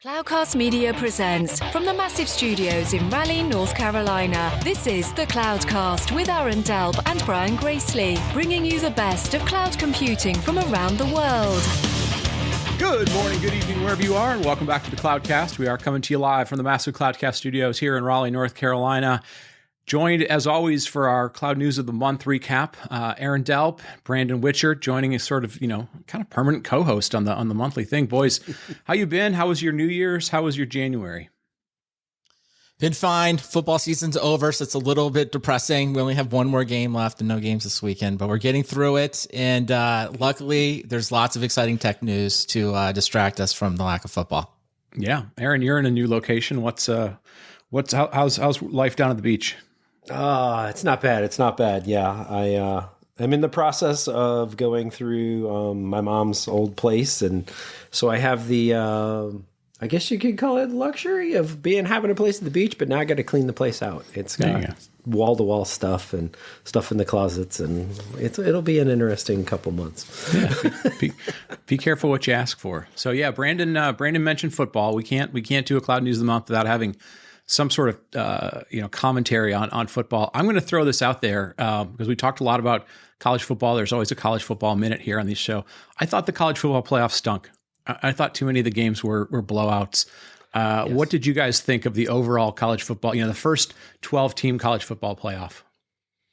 Cloudcast Media presents from the massive studios in Raleigh, North Carolina. This is the Cloudcast with Aaron Delp and Brian Gracely, bringing you the best of cloud computing from around the world. Good morning, good evening, wherever you are, and welcome back to the Cloudcast. We are coming to you live from the massive Cloudcast studios here in Raleigh, North Carolina. Joined, as always, for our Cloud News of the Month recap, Aaron Delp, Brandon Whichard, joining as sort of, kind of permanent co-host on the monthly thing. Boys, how you been? How was your New Year's? How was your January? Been fine. Football season's over, so it's a little bit depressing. We only have one more game left and no games this weekend, but we're getting through it. And luckily, there's lots of exciting tech news to distract us from the lack of football. Yeah, Aaron, you're in a new location. How's life down at the beach? It's not bad. It's not bad. Yeah, I'm in the process of going through my mom's old place, and so I have the I guess you could call it luxury of having a place at the beach, but now I got to clean the place out. It's got wall to wall stuff and stuff in the closets, and it'll be an interesting couple months. Yeah, be careful what you ask for. So yeah, Brandon mentioned football. We can't do a Cloud News of the Month without having some sort of commentary on football. I'm going to throw this out there because we talked a lot about college football. There's always a college football minute here on this show. I thought the college football playoff stunk. I thought too many of the games were blowouts. Yes. What did you guys think of the overall college football? The first 12-team college football playoff.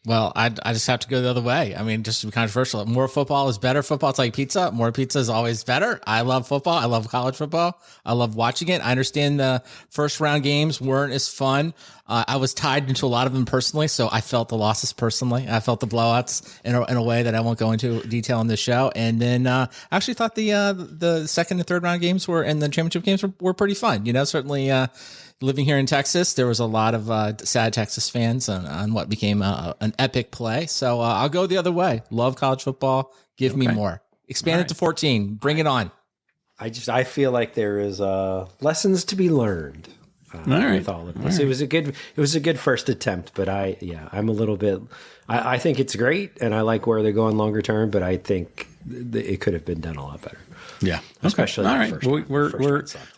Well, I just have to go the other way. I mean, just to be controversial, more football is better. Football, it's like pizza. More pizza is always better. I love football. I love college football. I love watching it. I understand the first round games weren't as fun. I was tied into a lot of them personally, so I felt the losses personally. I felt the blowouts in a way that I won't go into detail on this show. And then I actually thought the second and third round games and the championship games were pretty fun. Certainly living here in Texas, there was a lot of sad Texas fans on what became an epic play. So I'll go the other way. Love college football. Give me more. Expand it to 14. Bring it on. I feel like there is lessons to be learned with all of this. Right. It was a good first attempt, but I'm a little bit. I think it's great, and I like where they're going longer term, but I think it could have been done a lot better. Yeah, especially all right.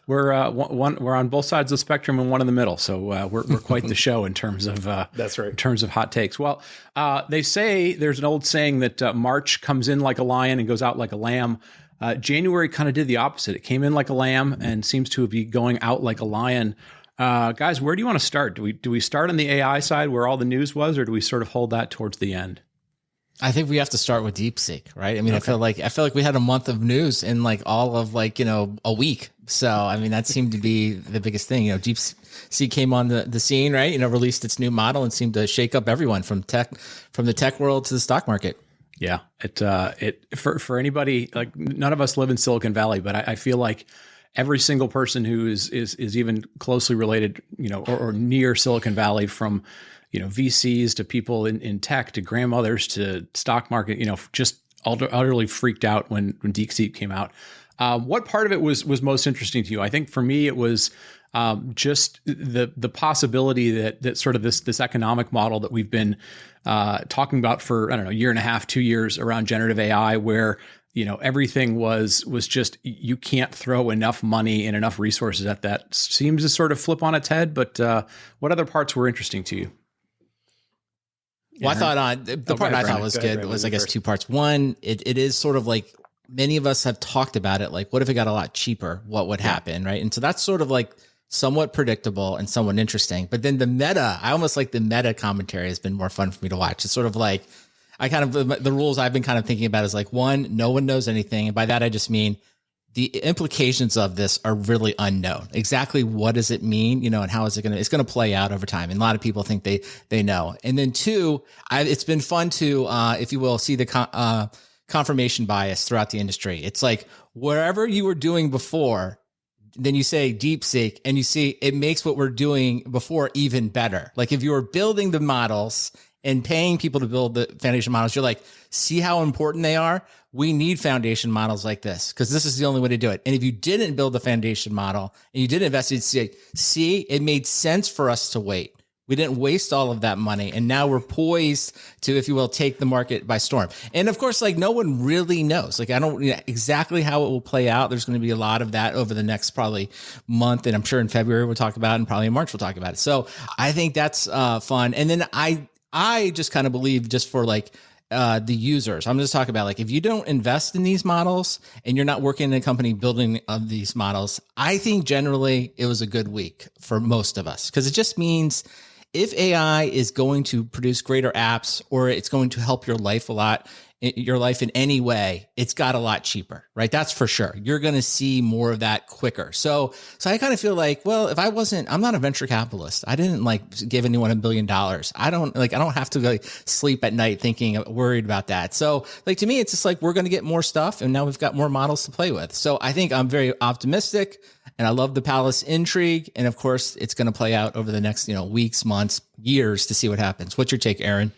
We're on both sides of the spectrum and one in the middle, so we're quite the show in terms of that's right. In terms of hot takes. Well, they say there's an old saying that March comes in like a lion and goes out like a lamb. January kind of did the opposite. It came in like a lamb and seems to be going out like a lion. Guys, where do you want to start? Do we start on the AI side where all the news was, or do we sort of hold that towards the end? I think we have to start with DeepSeek, right? I mean, okay. I feel like we had a month of news in like all of a week. So, I mean, that seemed to be the biggest thing. DeepSeek came on the scene, right? Released its new model and seemed to shake up everyone from the tech world to the stock market. Yeah, for anybody, like, none of us live in Silicon Valley, but I feel like every single person who is even closely related, or near Silicon Valley, from VCs to people in tech to grandmothers to stock market, just utterly freaked out when DeepSeek came out. What part of it was most interesting to you? I think for me, it was just the possibility that sort of this economic model that we've been talking about for, I don't know, a year and a half, 2 years around generative AI, where everything was just, you can't throw enough money and enough resources at that, seems to sort of flip on its head. But what other parts were interesting to you? Well, I thought the part I thought was good was, I guess, two parts. One, it is sort of like many of us have talked about it. Like, what if it got a lot cheaper? What would happen, right? And so that's sort of like somewhat predictable and somewhat interesting. But then I almost like the meta commentary has been more fun for me to watch. It's sort of like, the rules I've been kind of thinking about is like, one, no one knows anything. And by that, I just mean the implications of this are really unknown. Exactly what does it mean, and how is it's going to play out over time. And a lot of people think they know. And then two, it's been fun to, if you will, see the confirmation bias throughout the industry. It's like wherever you were doing before, then you say DeepSeek and you see it makes what we're doing before even better. Like if you were building the models and paying people to build the foundation models, you're like, see how important they are? We need foundation models like this because this is the only way to do it. And if you didn't build the foundation model and you didn't invest, you'd say, see, it made sense for us to wait. We didn't waste all of that money. And now we're poised to, if you will, take the market by storm. And of course, like no one really knows. Like I don't know exactly how it will play out. There's going to be a lot of that over the next probably month. And I'm sure in February we'll talk about it, and probably in March we'll talk about it. So I think that's fun. And then I just kind of believe, just for like the users, I'm just talking about, like, if you don't invest in these models and you're not working in a company building of these models, I think generally it was a good week for most of us, because it just means if AI is going to produce greater apps, or it's going to help your life a lot, your life in any way, it's got a lot cheaper, right? That's for sure. You're going to see more of that quicker. So I kind of feel like, well, if I'm not a venture capitalist. I didn't like give anyone $1 billion. I don't have to like sleep at night worried about that. So like, to me, it's just like, we're going to get more stuff, and now we've got more models to play with. So I think I'm very optimistic, and I love the Palace intrigue. And of course, it's going to play out over the next, weeks, months, years to see what happens. What's your take, Aaron?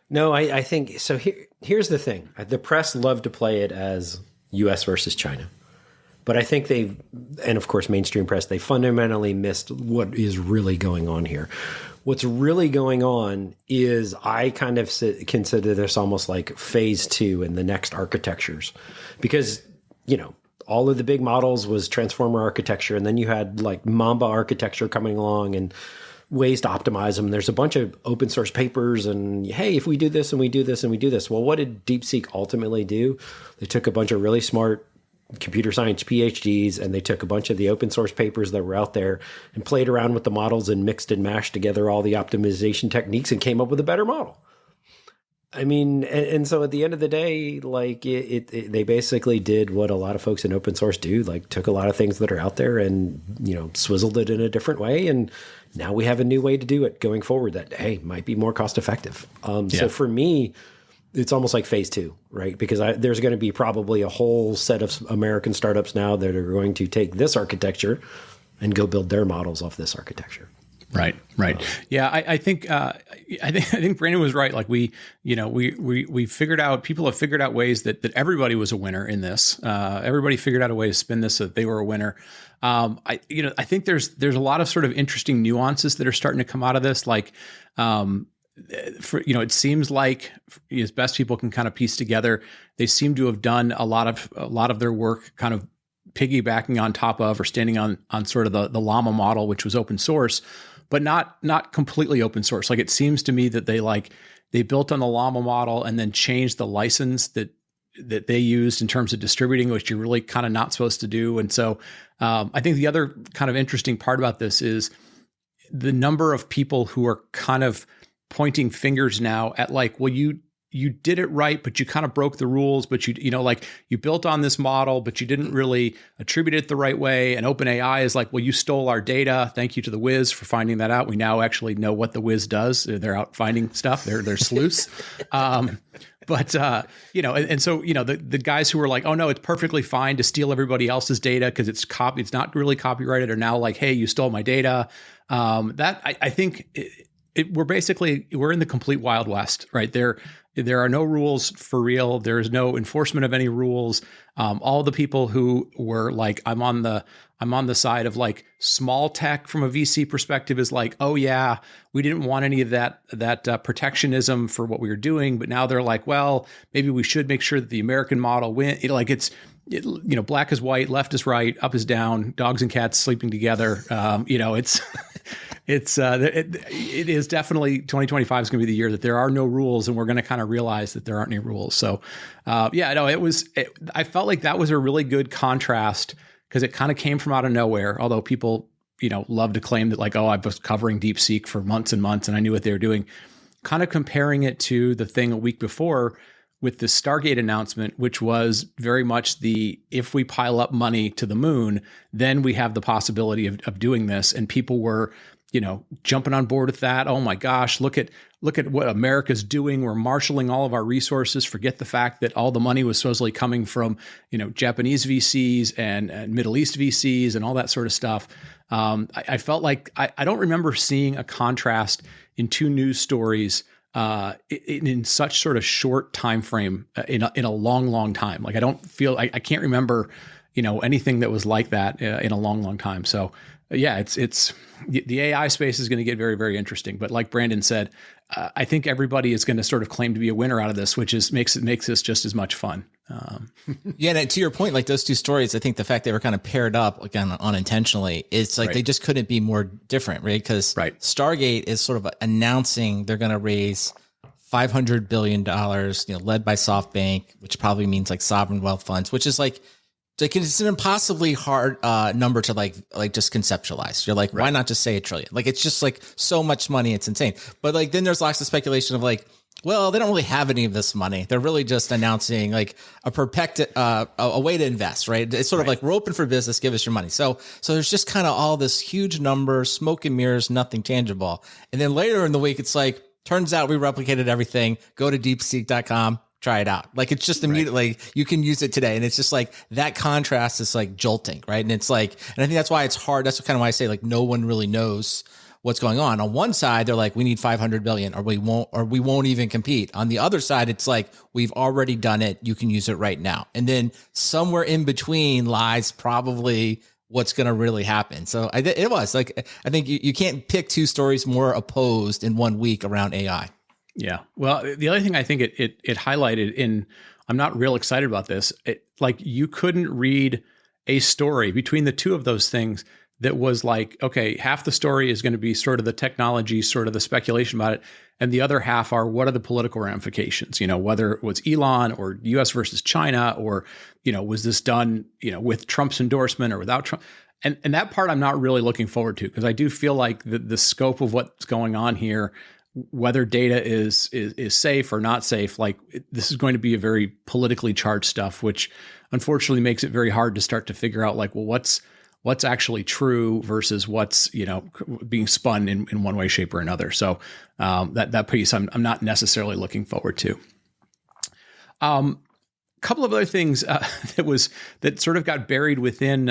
No, I think so. Here's the thing. The press love to play it as US versus China. But I think and of course, mainstream press, they fundamentally missed what is really going on here. What's really going on is, I kind of consider this almost like phase 2 in the next architectures. Because, all of the big models was transformer architecture, and then you had like Mamba architecture coming along, and ways to optimize them. There's a bunch of open source papers, and hey, if we do this and we do this and we do this. Well, what did DeepSeek ultimately do? They took a bunch of really smart computer science PhDs, and they took a bunch of the open source papers that were out there and played around with the models and mixed and mashed together all the optimization techniques and came up with a better model. I mean, and so at the end of the day, like they basically did what a lot of folks in open source do, like took a lot of things that are out there and, swizzled it in a different way. And now we have a new way to do it going forward that, hey, might be more cost effective. So for me, it's almost like phase 2, right? Because there's going to be probably a whole set of American startups now that are going to take this architecture and go build their models off this architecture. Right. Yeah, I think Brandon was right. Like we figured out, people have figured out ways that everybody was a winner in this. Everybody figured out a way to spin this so that they were a winner. I think there's a lot of sort of interesting nuances that are starting to come out of this. Like, it seems like, as best people can kind of piece together, they seem to have done a lot of their work kind of piggybacking on top of, or standing on sort of the Llama model, which was open source, but not completely open source. Like, it seems to me that they built on the Llama model and then changed the license that they used in terms of distributing, which you're really kind of not supposed to do. And so I think the other kind of interesting part about this is the number of people who are kind of pointing fingers now at, like, well, you did it right, but you kind of broke the rules, but you built on this model, but you didn't really attribute it the right way. And OpenAI is like, well, you stole our data. Thank you to the Wiz for finding that out. We now actually know what the Wiz does. They're out finding stuff. They're sleuths. And so, the guys who were like, oh no, it's perfectly fine to steal everybody else's data because it's not really copyrighted, are now like, hey, you stole my data. I think we're in the complete Wild West, right? There are no rules for real. There is no enforcement of any rules. All the people who were like, I'm on the side of like small tech from a VC perspective is like, oh yeah, we didn't want any of that protectionism for what we were doing. But now they're like, well, maybe we should make sure that the American model win. Black is white, left is right, up is down, dogs and cats sleeping together. It is definitely 2025 is going to be the year that there are no rules, and we're going to kind of realize that there aren't any rules. So, I felt like that was a really good contrast, because it kind of came from out of nowhere. Although people, love to claim that, like, oh, I was covering DeepSeek for months and months and I knew what they were doing. Kind of comparing it to the thing a week before with the Stargate announcement, which was very much if we pile up money to the moon, then we have the possibility of doing this. And people were, jumping on board with that. Oh my gosh, look at what America's doing. We're marshaling all of our resources. Forget the fact that all the money was supposedly coming from, Japanese VCs and Middle East VCs and all that sort of stuff. I felt like I don't remember seeing a contrast in two news stories in such sort of short time frame in a long time. Like, I don't feel, I can't remember anything that was like that in a long, long time. So yeah, it's the AI space is going to get very, very interesting. But like Brandon said, I think everybody is going to sort of claim to be a winner out of this, which makes this just as much fun. Yeah, and to your point, like those two stories, I think the fact they were kind of paired up again unintentionally, it's like they just couldn't be more different, right? Because Stargate is sort of announcing they're going to raise $500 billion, led by SoftBank, which probably means like sovereign wealth funds, which is like it's an impossibly hard number to like just conceptualize. You're like, why not just say $1 trillion? Like, it's just like so much money. It's insane. But like, then there's lots of speculation of like, well, they don't really have any of this money. They're really just announcing like a way to invest, right? It's sort of like, we're open for business. Give us your money. So there's just kind of all this huge number, smoke and mirrors, nothing tangible. And then later in the week, it's like, turns out we replicated everything. Go to deepseek.com. Try it out. Like, it's just immediately you can use it today. And it's just like that contrast is like jolting. Right. And it's like, and I think that's why it's hard. That's kind of why I say like, no one really knows what's going on. On one side, they're like, we need 500 billion or we won't even compete. On the other side, it's like, we've already done it. You can use it right now. And then somewhere in between lies probably what's going to really happen. So it was like, I think you can't pick two stories more opposed in 1 week around AI. Yeah. Well, the other thing I think it highlighted I'm not real excited about this. Like, you couldn't read a story between the two of those things that was like, okay, half the story is going to be sort of the technology, sort of the speculation about it. And the other half are, what are the political ramifications? Whether it was Elon or US versus China, or, was this done, with Trump's endorsement or without Trump? And that part I'm not really looking forward to, because I do feel like the scope of what's going on here, whether data is safe or not safe, like this is going to be a very politically charged stuff, which unfortunately makes it very hard to start to figure out like, well, what's actually true versus what's, being spun in one way, shape, or another. So that piece I'm not necessarily looking forward to. Couple of other things that sort of got buried within,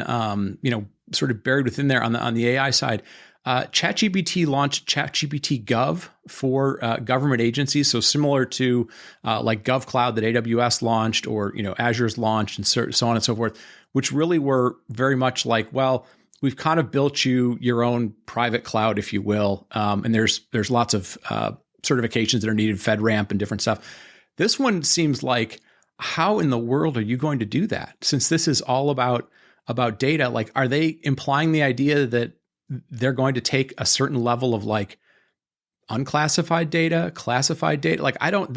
sort of buried within there on the AI side. ChatGPT launched ChatGPT Gov for government agencies. So similar to like GovCloud that AWS launched, or Azure's launched, and so on and so forth, which really were very much like, well, we've kind of built you your own private cloud, if you will, and there's lots of certifications that are needed, FedRAMP and different stuff. This one seems like, how in the world are you going to do that? Since this is all about data, like, are they implying the idea that they're going to take a certain level of like unclassified data, classified data? Like, I don't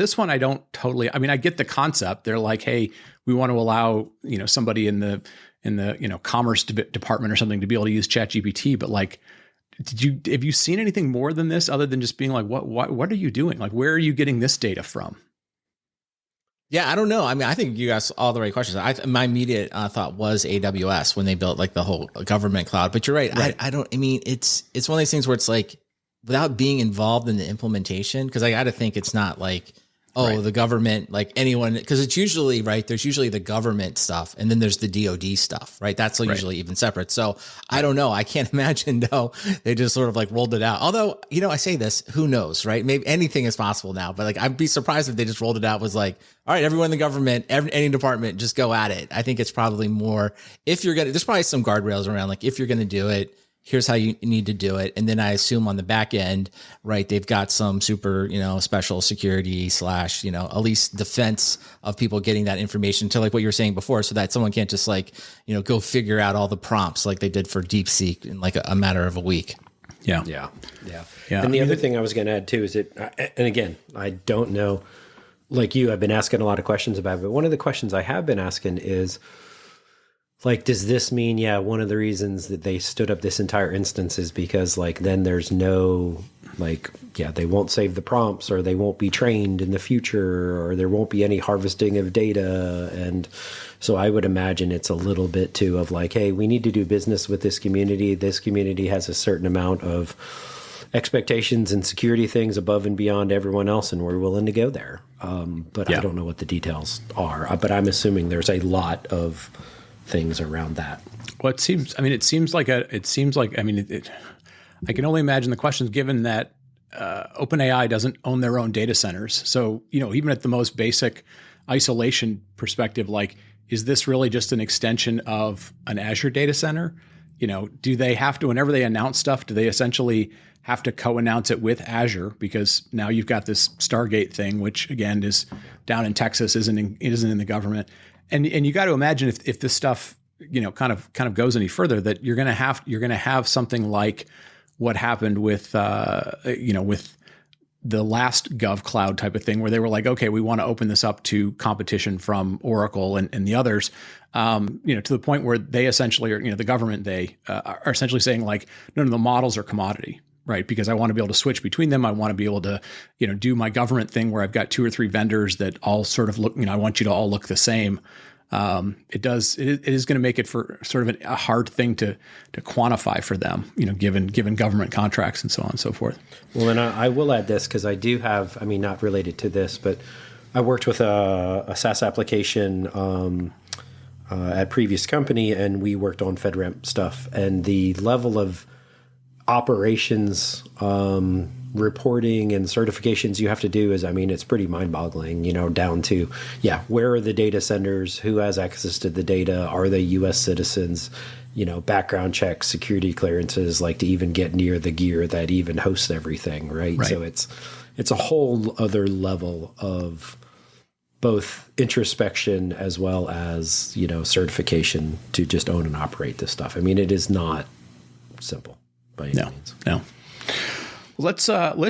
totally, I mean, I get the concept. They're like, hey, we want to allow, somebody in the commerce department or something to be able to use ChatGPT, but like, have you seen anything more than this, other than just being like, what are you doing? Like, where are you getting this data from? Yeah, I don't know. I mean, I think you asked all the right questions. My immediate thought was AWS when they built like the whole government cloud. But you're right. I mean, it's one of these things where it's like, without being involved in the implementation, because I got to think it's not like, the government, like anyone, because it's usually, right, there's usually the government stuff and then there's the DoD stuff, right? That's usually even separate. So I don't know. I can't imagine, they just sort of like rolled it out. Although, I say this, who knows, right? Maybe anything is possible now, but like, I'd be surprised if they just rolled it out, was like, all right, everyone in the government, any department, just go at it. I think it's probably more, there's probably some guardrails around, like, if you're going to do it, here's how you need to do it. And then I assume on the back end, right, they've got some super, special security / at least defense of people getting that information, to like what you were saying before, so that someone can't just like, go figure out all the prompts like they did for DeepSeek in like a matter of a week. Yeah. And the other thing I was going to add too is and again, I don't know, like you, I've been asking a lot of questions about it, but one of the questions I have been asking is, like, does this mean, one of the reasons that they stood up this entire instance is because, like, then there's no, like, they won't save the prompts, or they won't be trained in the future, or there won't be any harvesting of data. And so I would imagine it's a little bit too of like, hey, we need to do business with this community. This community has a certain amount of expectations and security things above and beyond everyone else, and we're willing to go there. But I don't know what the details are. But I'm assuming there's a lot of things around that. Well, I can only imagine the questions, given that OpenAI doesn't own their own data centers. So, even at the most basic isolation perspective, like, is this really just an extension of an Azure data center? Do they have to, whenever they announce stuff, do they essentially have to co-announce it with Azure? Because now you've got this Stargate thing, which again is down in Texas, isn't in the government. And you got to imagine if this stuff, kind of goes any further, that you're going to have something like what happened with, with the last GovCloud type of thing, where they were like, okay, we want to open this up to competition from Oracle and the others, to the point where they essentially are, the government, they are essentially saying like, no, the models are commodity, right? Because I want to be able to switch between them. I want to be able to, do my government thing where I've got 2 or 3 vendors that all sort of look, I want you to all look the same. It is going to make it for sort of a hard thing to quantify for them, given government contracts and so on and so forth. Well, and I will add this because I do have, not related to this, but I worked with a SaaS application at previous company, and we worked on FedRAMP stuff, and the level of operations reporting and certifications you have to do is, it's pretty mind-boggling, down to, where are the data centers, who has access to the data, are they U.S. citizens, background checks, security clearances, like to even get near the gear that even hosts everything, right? So it's a whole other level of both introspection as well as, certification to just own and operate this stuff. It is not simple by any means. No. Let's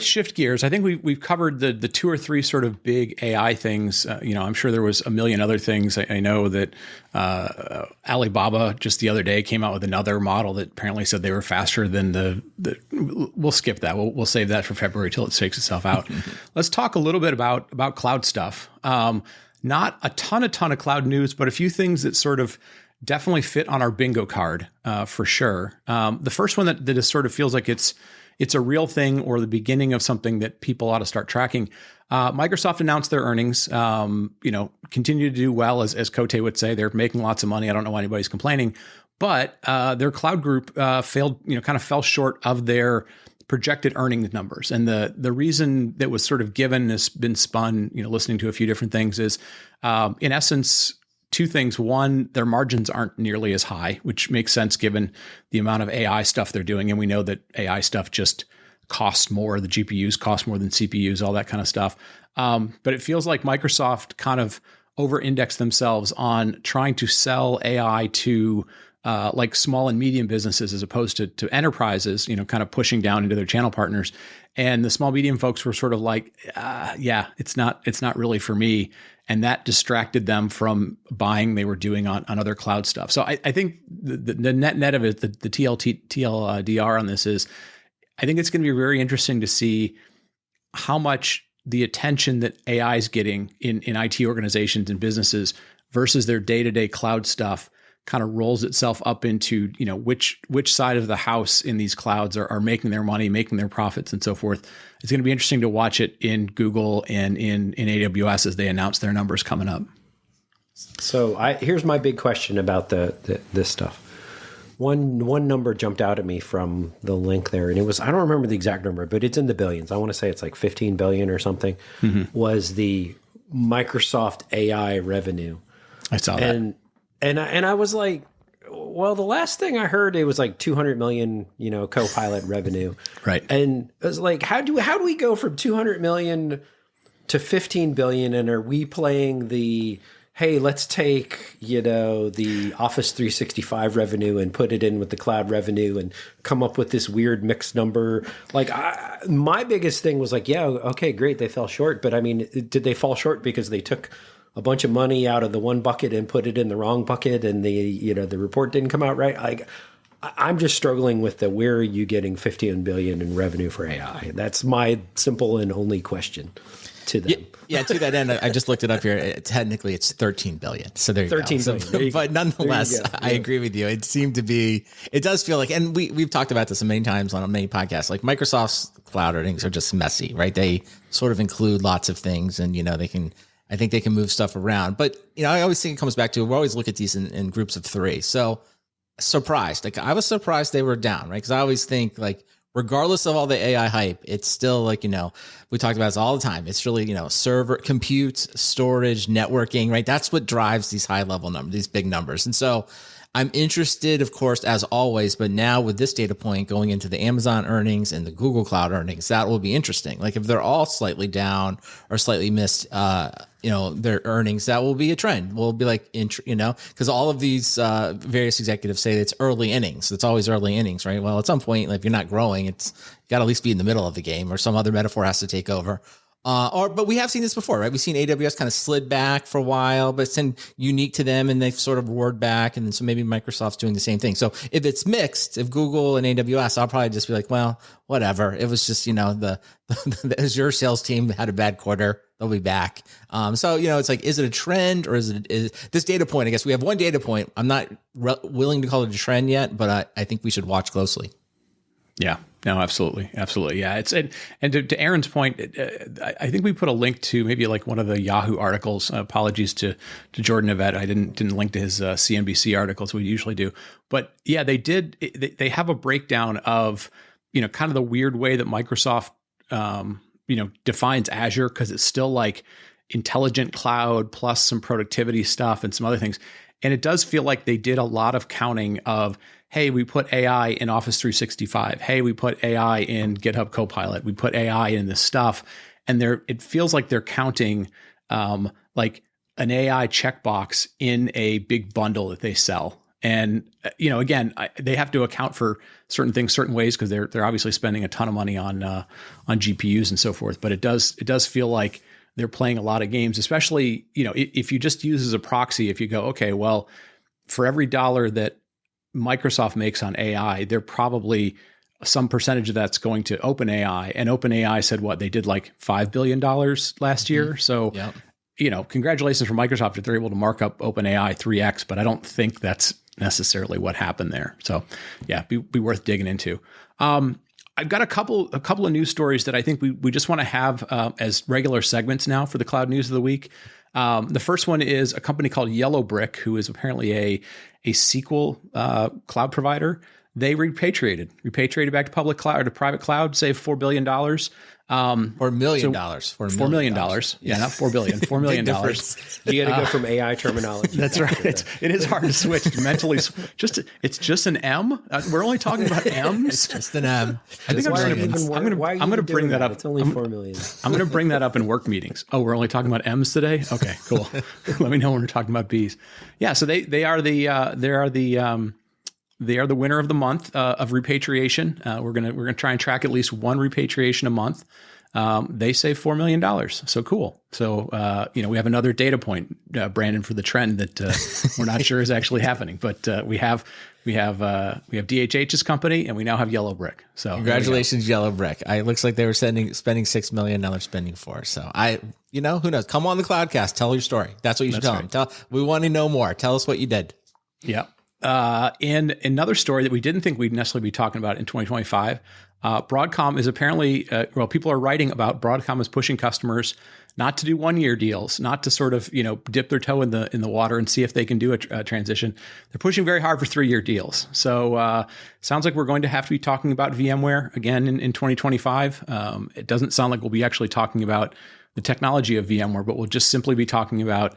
shift gears. I think we've covered the 2 or 3 sort of big AI things. I'm sure there was a million other things. I know that Alibaba just the other day came out with another model that apparently said they were faster than the. We'll skip that. We'll save that for February till it shakes itself out. Let's talk a little bit about cloud stuff. Not a ton of cloud news, but a few things that sort of definitely fit on our bingo card for sure. The first one that is sort of feels like it's a real thing or the beginning of something that people ought to start tracking. Microsoft announced their earnings, continue to do well, as Cote would say. They're making lots of money. I don't know why anybody's complaining, but their cloud group fell short of their projected earnings numbers. And the reason that was sort of given has been spun, listening to a few different things is, in essence, 2 things. One, their margins aren't nearly as high, which makes sense given the amount of AI stuff they're doing. And we know that AI stuff just costs more. The GPUs cost more than CPUs, all that kind of stuff. But it feels like Microsoft kind of over-indexed themselves on trying to sell AI to like small and medium businesses as opposed to enterprises, kind of pushing down into their channel partners. And the small, medium folks were sort of like, it's not really for me. And that distracted them from buying they were doing on other cloud stuff. So I think the net of it, the TLDR on this is, I think it's going to be very interesting to see how much the attention that AI is getting in IT organizations and businesses versus their day-to-day cloud stuff kind of rolls itself up into, which side of the house in these clouds are making their money, making their profits and so forth. It's going to be interesting to watch it in Google and in AWS as they announce their numbers coming up. So here's my big question about this stuff. One number jumped out at me from the link there, and it was, I don't remember the exact number, but it's in the billions. I want to say it's like 15 billion or something, was the Microsoft AI revenue. I saw that. And I was like, well, the last thing I heard, it was like 200 million, Copilot revenue. Right. And I was like, how do we go from 200 million to 15 billion? And are we playing the, hey, let's take, the Office 365 revenue and put it in with the cloud revenue and come up with this weird mixed number? Like, my biggest thing was like, yeah, okay, great. They fell short. But did they fall short because they took a bunch of money out of the one bucket and put it in the wrong bucket, and the report didn't come out right? Like, I'm just struggling with where are you getting 15 billion in revenue for AI? That's my simple and only question to them. Yeah, to that end, I just looked it up here. Technically, it's 13 billion. So there you 13 go. billion. But nonetheless, I agree with you. It seemed to be, it does feel like, and we've talked about this many times on many podcasts, like Microsoft's cloud earnings are just messy, right? They sort of include lots of things, and, I think they can move stuff around. But, I always think it comes back to, we always look at these in groups of 3. So surprised, like I was surprised they were down, right? Because I always think like regardless of all the AI hype, it's still like, we talked about this all the time. It's really, server, compute, storage, networking, right? That's what drives these high level numbers, these big numbers. And so I'm interested, of course, as always, but now with this data point going into the Amazon earnings and the Google Cloud earnings, that will be interesting. Like if they're all slightly down or slightly missed, their earnings, that will be a trend. We'll be like, because all of these various executives say it's early innings. It's always early innings, right? Well, at some point, if you're not growing, you got to at least be in the middle of the game, or some other metaphor has to take over. But we have seen this before, right? We've seen AWS kind of slid back for a while, but it's been unique to them, and they've sort of roared back. And then so maybe Microsoft's doing the same thing. So if it's mixed, if Google and AWS, I'll probably just be like, well, whatever. It was just, the Azure sales team had a bad quarter. They'll be back. So, it's like, is it a trend, or is this data point? I guess we have one data point. I'm not willing to call it a trend yet, but I think we should watch closely. Yeah, no, absolutely. Absolutely. Yeah. And to Aaron's point, I think we put a link to maybe like one of the Yahoo articles. Apologies to Jordan Yvette. I didn't link to his CNBC articles. We usually do, but yeah, they have a breakdown of, kind of the weird way that Microsoft, defines Azure, because it's still like intelligent cloud plus some productivity stuff and some other things. And it does feel like they did a lot of counting of, hey, we put AI in Office 365. Hey, we put AI in GitHub Copilot. We put AI in this stuff. And it feels like they're counting like an AI checkbox in a big bundle that they sell. And, again, they have to account for certain things, certain ways, because they're obviously spending a ton of money on GPUs and so forth. But it does feel like they're playing a lot of games, especially, if you just use as a proxy, if you go, okay, well, for every dollar that Microsoft makes on AI, they're probably some percentage of that's going to OpenAI. And OpenAI said what? They did like $5 billion last year. So, congratulations for Microsoft if they're able to mark up OpenAI 3x, but I don't think that's necessarily what happened there. So yeah, be worth digging into. I've got a couple of news stories that I think we just want to have as regular segments now for the Cloud News of the Week. The first one is a company called Yellowbrick, who is apparently a SQL cloud provider. They repatriated back to public cloud or to private cloud, saved $4 billion. Or $1 million. $4 million. Yeah, not $4 billion. $4 million. You got to go from AI terminology. That's right. It is hard to switch mentally. It's just an M. We're only talking about M's. It's just an M. I think I'm going to bring that up. It's only 4 million. I'm going to bring that up in work meetings. Oh, we're only talking about M's today. Okay, cool. Let me know when we're talking about B's. Yeah. So they are the winner of the month of repatriation. We're gonna try and track at least one repatriation a month. They save $4 million. So cool. So we have another data point, Brandon, for the trend that we're not sure is actually happening. But we have DHH's company, and we now have Yellowbrick. So congratulations, Yellowbrick. It looks like they were spending $6 million. Now they're spending $4 million. So who knows? Come on the Cloudcast. Tell your story. That's what you should tell them. We want to know more. Tell us what you did. Yeah. And another story that we didn't think we'd necessarily be talking about in 2025, Broadcom is apparently, people are writing about Broadcom is pushing customers not to do 1-year deals, not to sort of, dip their toe in the water and see if they can do a transition. They're pushing very hard for 3-year deals. So sounds like we're going to have to be talking about VMware again in 2025. It doesn't sound like we'll be actually talking about the technology of VMware, but we'll just simply be talking about,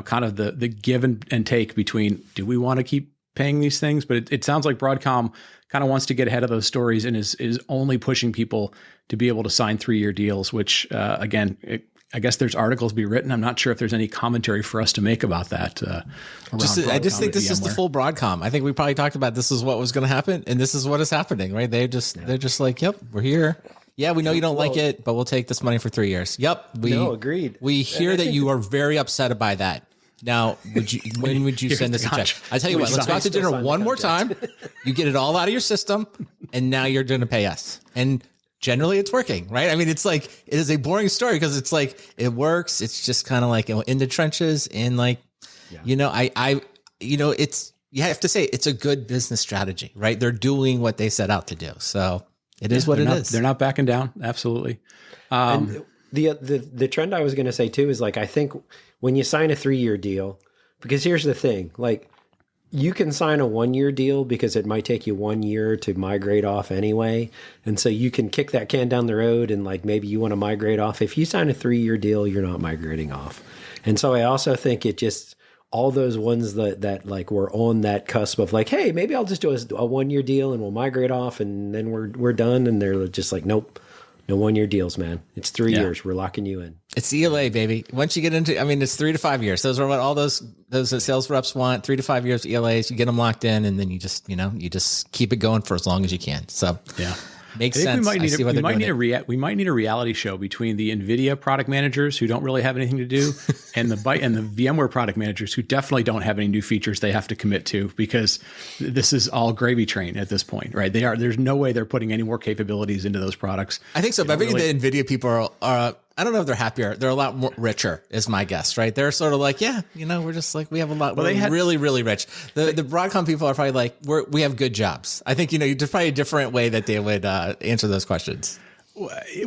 kind of the give and take between, do we want to keep paying these things? But it sounds like Broadcom kind of wants to get ahead of those stories and is only pushing people to be able to sign 3-year deals, which again, I guess there's articles to be written. I'm not sure if there's any commentary for us to make about that. I just think this is the full Broadcom. I think we probably talked about this is what was going to happen, and this is what is happening, right? They're just like, yep, we're here. Yeah, we know you don't like it, but we'll take this money for 3 years. Yep, agreed. We hear that you are very upset by that. Now, when would you send us a check? I tell you what, let's go out to dinner one more time. You get it all out of your system, and now you're going to pay us. And generally, it's working, right? I mean, it's like it is a boring story because it's like it works. It's just kind of like in the trenches, and like it's you have to say it's a good business strategy, right? They're doing what they set out to do, so it is what it is. They're not backing down. Absolutely. And the trend I was going to say too is like I think when you sign a 3-year deal, because here's the thing, like you can sign a 1-year deal because it might take you 1 year to migrate off anyway. And so you can kick that can down the road and like maybe you want to migrate off. If you sign a 3-year deal, you're not migrating off. And so I also think it just, all those ones that like were on that cusp of like, hey, maybe I'll just do a 1-year deal and we'll migrate off and then we're done. And they're just like, nope. No 1-year deals, man. It's 3 years. We're locking you in. It's ELA, baby. Once you get into, I mean, it's 3 to 5 years. Those are what all those sales reps want. 3 to 5 years ELAs. You get them locked in, and then you just keep it going for as long as you can. So yeah, makes sense. We might need a reality show between the NVIDIA product managers who don't really have anything to do, and the VMware product managers who definitely don't have any new features they have to commit to, because this is all gravy train at this point, right? There's no way they're putting any more capabilities into those products. I think so, but I think the NVIDIA people are I don't know if they're happier. They're a lot more richer, is my guess, right? They're sort of like, yeah, we're just like, we have a lot. Well, we're really, really rich. The Broadcom people are probably like, we have good jobs. I think, there's probably a different way that they would answer those questions.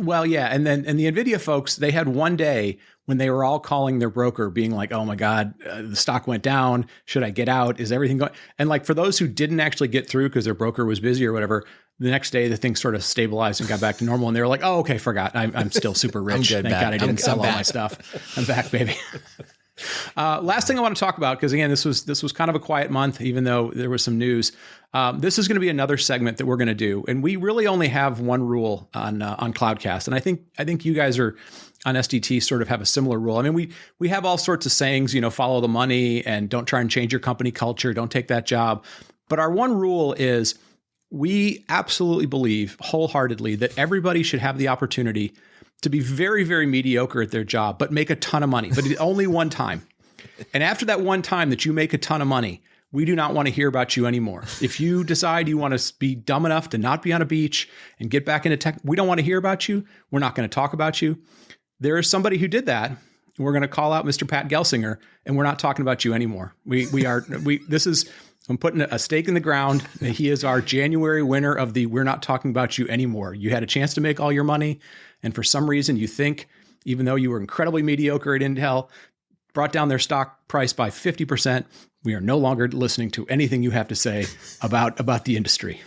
Well, yeah. And the NVIDIA folks, they had one day when they were all calling their broker being like, oh my God, the stock went down. Should I get out? Is everything going? And like for those who didn't actually get through because their broker was busy or whatever, the next day the thing sort of stabilized and got back to normal. And they were like, oh, okay, forgot. I'm still super rich. Thank God I didn't sell all my stuff. I'm back, baby. Last thing I want to talk about, because again, this was kind of a quiet month, even though there was some news. This is going to be another segment that we're going to do, and we really only have one rule on Cloudcast, and I think you guys are on SDT sort of have a similar rule. I mean, we have all sorts of sayings, follow the money and don't try and change your company culture, don't take that job. But our one rule is we absolutely believe wholeheartedly that everybody should have the opportunity to be very, very mediocre at their job, but make a ton of money, but only one time. And after that one time that you make a ton of money, we do not want to hear about you anymore. If you decide you want to be dumb enough to not be on a beach and get back into tech, we don't want to hear about you. We're not going to talk about you. There is somebody who did that. We're going to call out Mr. Pat Gelsinger, and we're not talking about you anymore. I'm putting a stake in the ground. He is our January winner of the we're not talking about you anymore. You had a chance to make all your money, and for some reason you think, even though you were incredibly mediocre at Intel, brought down their stock price by 50%, we are no longer listening to anything you have to say about the industry.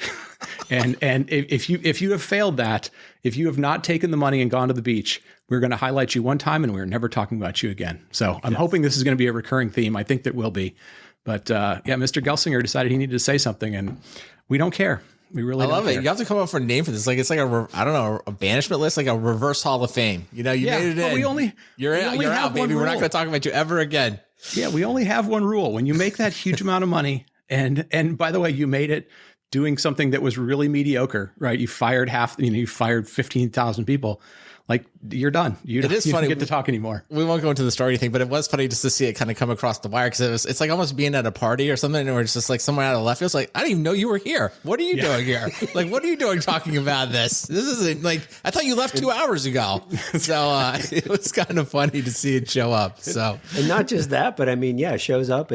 And if you have failed that, if you have not taken the money and gone to the beach, we're going to highlight you one time and we're never talking about you again. So I'm hoping this is going to be a recurring theme. I think that will be. But Mr. Gelsinger decided he needed to say something, and we don't care. We really love it. You have to come up with a name for this. Like it's like a banishment list, like a reverse Hall of Fame. You made it in. You're out, baby. We're not going to talk about you ever again. Yeah, we only have one rule. When you make that huge amount of money, and by the way, you made it doing something that was really mediocre, right? You fired you fired 15,000 people. Like you're done. You don't get to talk anymore. We won't go into the story thing, but it was funny just to see it kind of come across the wire, because it's like almost being at a party or something, and it's just like someone out of left field. It's like, I didn't even know you were here. What are you doing here? Like, what are you doing talking about this? This isn't like, I thought you left 2 hours ago. So it was kind of funny to see it show up. So, and not just that, but I mean, shows up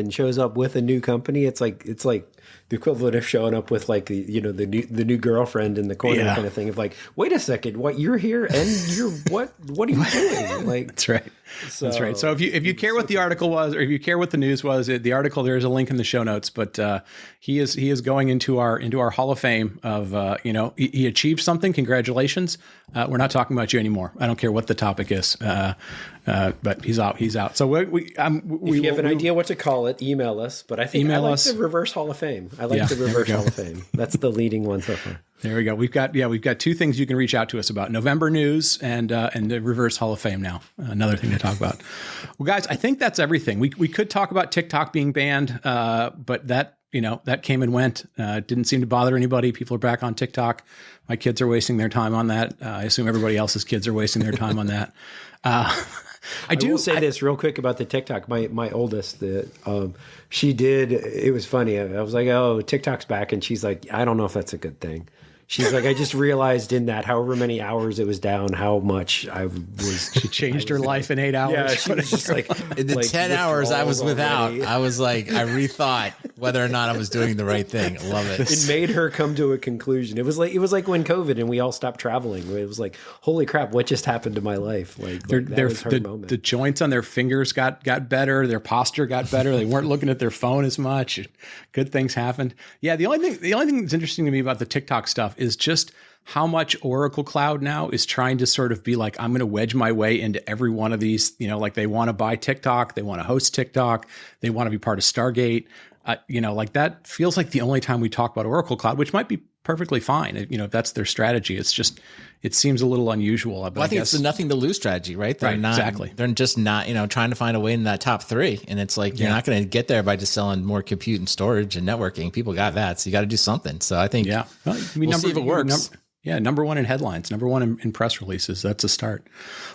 with a new company. It's like the equivalent of showing up with like the new girlfriend in the corner kind of thing of like, wait a second, what, you're here and you're what are you doing? Like, that's right. That's right. So if you care what the article was, or if you care what the news was, the article, there is a link in the show notes, but he is going into our Hall of Fame of, he achieved something. Congratulations. We're not talking about you anymore. I don't care what the topic is. But he's out. So if you have an idea what to call it, email us. But I think I like the reverse Hall of Fame. I like the reverse Hall of Fame. That's the leading one so far. There we go. We've got 2 things you can reach out to us about: November news and the reverse Hall of Fame. Now, another thing to talk about. Well, guys, I think that's everything. We could talk about TikTok being banned, but that came and went. Didn't seem to bother anybody. People are back on TikTok. My kids are wasting their time on that. I assume everybody else's kids are wasting their time on that. I will say this real quick about the TikTok. My oldest, she did. It was funny. I was like, "Oh, TikTok's back," and she's like, "I don't know if that's a good thing." She's like, I just realized in that however many hours it was down, how much I was. She changed her life in 8 hours. Yeah, she was just like in the 10 hours I was without. I was like, I rethought whether or not I was doing the right thing. I love it. It made her come to a conclusion. It was like when COVID and we all stopped traveling. It was like, holy crap, what just happened to my life? That was her moment. The joints on their fingers got better. Their posture got better. They weren't looking at their phone as much. Good things happened. Yeah, the only thing that's interesting to me about the TikTok stuff is just how much Oracle Cloud now is trying to sort of be like, I'm going to wedge my way into every one of these, like they want to buy TikTok, they want to host TikTok, they want to be part of Stargate. Like that feels like the only time we talk about Oracle Cloud, which might be perfectly fine. If that's their strategy. It's just, it seems a little unusual. But I think it's the nothing to lose strategy, right? They're not, exactly. They're just not, trying to find a way in that top 3. And it's like, you're not going to get there by just selling more compute and storage and networking. People got that. So you got to do something. So I think, well, we'll see if it works. Number 1 in headlines, number 1 in press releases. That's a start.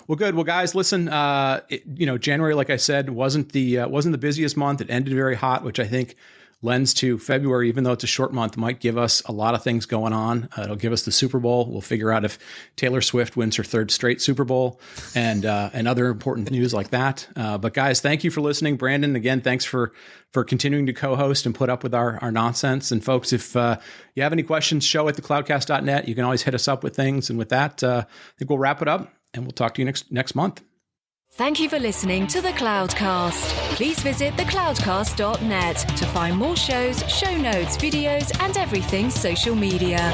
Well, good. Well, guys, listen. January, like I said, wasn't the busiest month. It ended very hot, which I think lends to February, even though it's a short month, might give us a lot of things going on. It'll give us the Super Bowl. We'll figure out if Taylor Swift wins her 3rd straight Super Bowl and other important news like that. But guys, thank you for listening. Brandon, again, thanks for continuing to co-host and put up with our nonsense. And folks, if you have any questions, show@thecloudcast.net. You can always hit us up with things. And with that, I think we'll wrap it up and we'll talk to you next month. Thank you for listening to The Cloudcast. Please visit thecloudcast.net to find more shows, show notes, videos, and everything social media.